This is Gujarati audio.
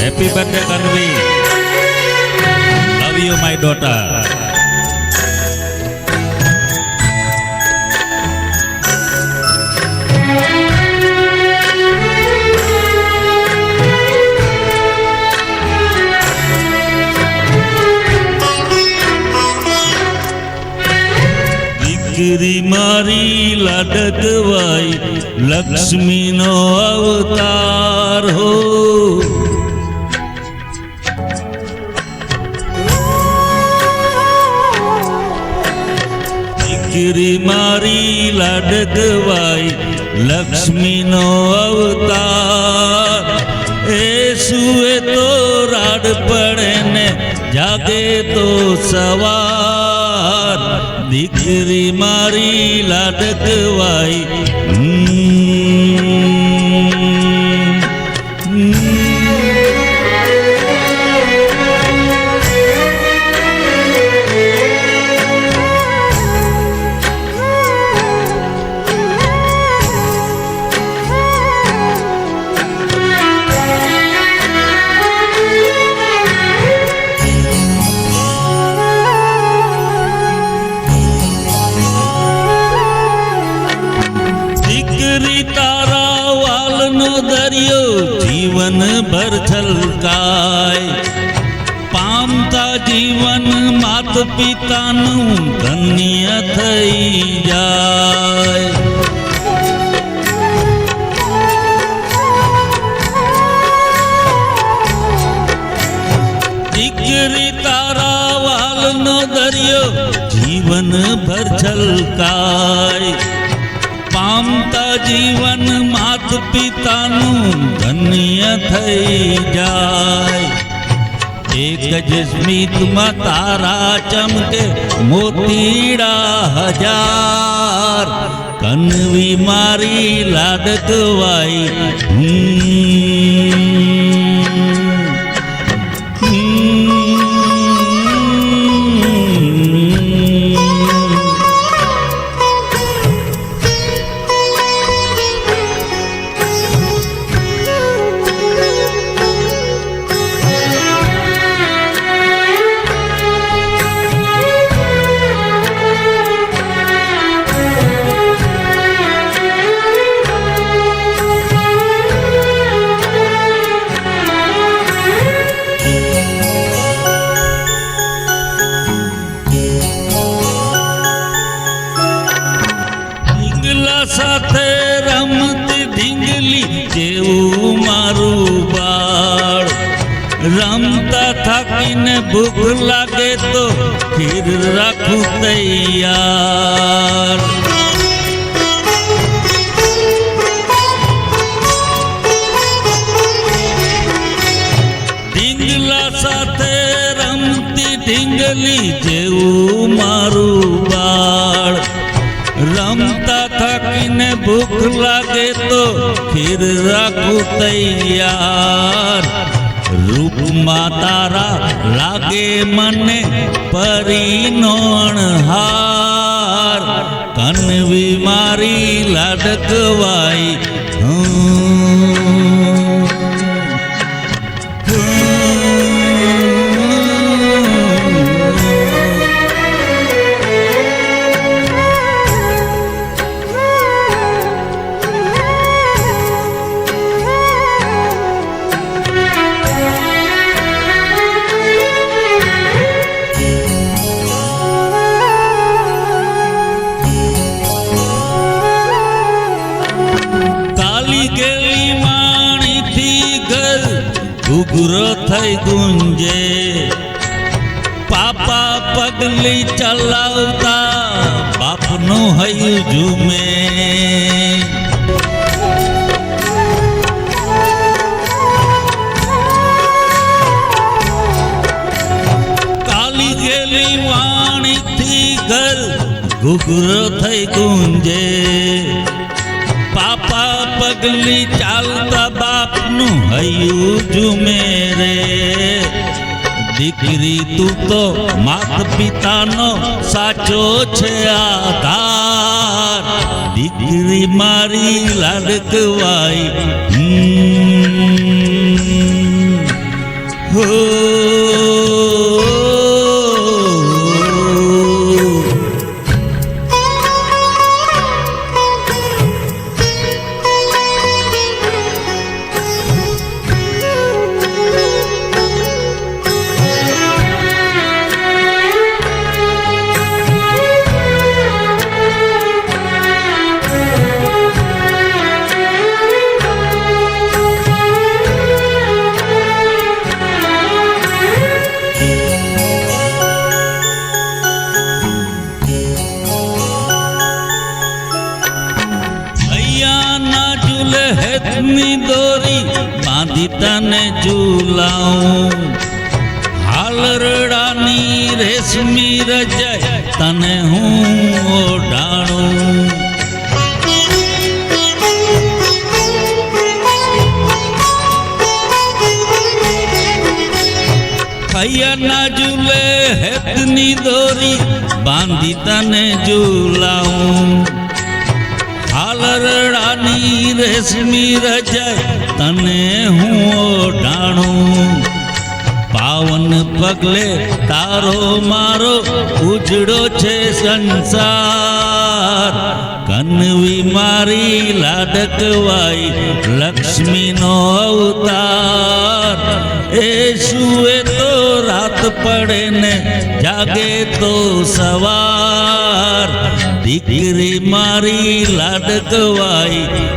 Happy birthday, Kanvi. Love you, my daughter. દીકરી મારી લાડકવાઈ લક્ષ્મીનો અવતાર હો. દીકરી મારી લાડકવાઈ લક્ષ્મીનો અવતાર. એ સુએ તો રાડ પડે ને જાગે તો સવાર. દીકરી મારી લાડકવાઈ તારા વાલનો દરિયો જીવન ભર છલકાય. પામતા જીવન માત પિતાનું ધન્ય થઈ જાય. દીકરી તારા વાલનો દરિયો જીવન ભર છલકાય. પામતા જીવન માત પિતાનું ધન્ય થઈ જાય. એક જ સ્મિતમાં તારા ચમકે મોતીડા હજાર. કનવી મારી લાડકવાઈ સાથે રમતી ઢીંગલી જેવું મારું બાળ. રમતા થાકીને ભૂખ લાગે તો ખીર રાખું તૈયાર. ઢીંગલા સાથે રમતી ઢીંગલી જેવું મારું બાળ. રમતા થાકીને ભૂખ લાગે તો ખીર રાખું તૈયાર. રૂપમાં તારા લાગે મને પરીનો અણહાર. કનવી મારી લાડકવાઈ ઘૂઘરો થઈ ગુંજે. પાપા પગલી ચલાવતા બાપનું હૈયું ઝૂમે. કાલી ગેલી વાણીથી ઘર ઘૂઘરો થઈ ગુંજે. પાપા પગલી ચાલતા બાપનું હૈયું ઝૂમે રે. દીકરી તું તો માત પિતાનો સાચો છે આધાર. દીકરી મારી લાડકવાઈ હો હેતની દોરી બાંધી તને ઝૂલાઉં હાલરડાની રેશમી રજાય તને હું ઓઢાણું હૈયાના ઝૂલે હેતની દોરી બાંધી તને ઝૂલાઉં હાલરડાની રેશમી રજાય તને હું ઓઢાણું પાવન પગલે તારો મારો ઉજળો છે સંસાર કનવી મારી લાડકવાઈ લક્ષ્મીનો અવતાર એ સુએ તો રાત પડે ને જાગે તો સવાર દીકરી મારી લાડકવાઈ